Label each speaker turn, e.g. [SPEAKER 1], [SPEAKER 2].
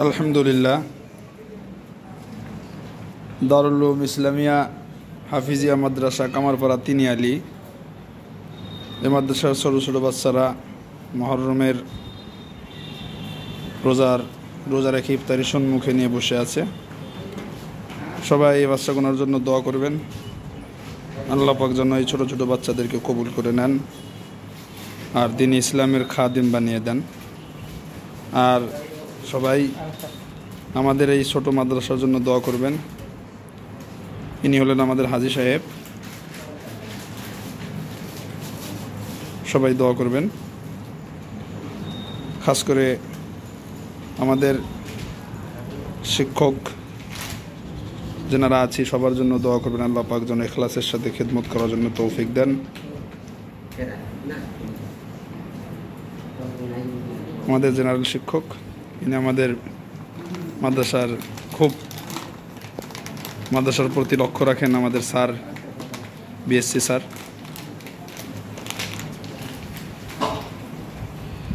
[SPEAKER 1] আলহামদুলিল্লাহ। দারুল উলুম ইসলামিয়া হাফিজিয়া মাদ্রাসা কামারপাড়া তিনিয়ালি। এই মাদ্রাসার ছোটো ছোটো বাচ্চারা মুহররমের রোজা রেখে ইফতারি সম্মুখে নিয়ে বসে আছে। সবাই এই বাচ্চাগুলোর জন্য দোয়া করবেন। আল্লাহ পাক যেন এই ছোটো ছোটো বাচ্চাদেরকে কবুল করে নেন আর দিন ইসলামের খাদিম বানিয়ে দেন। আর সবাই আমাদের এই ছোট মাদ্রাসার জন্য দোয়া করবেন। ইনি হলেন আমাদের হাজী সাহেব। সবাই দোয়া করবেন, খাস করে আমাদের শিক্ষক যারা আছি সবার জন্য দোয়া করবেন। আল্লাহ পাক যেন ইখলাসের সাথে খিদমত করার জন্য তৌফিক দেন। আমাদের জেনারেল শিক্ষক, ইনি আমাদের মাদ্রাসার প্রতি লক্ষ্য রাখেন, আমাদের স্যার, বিএসসি স্যার।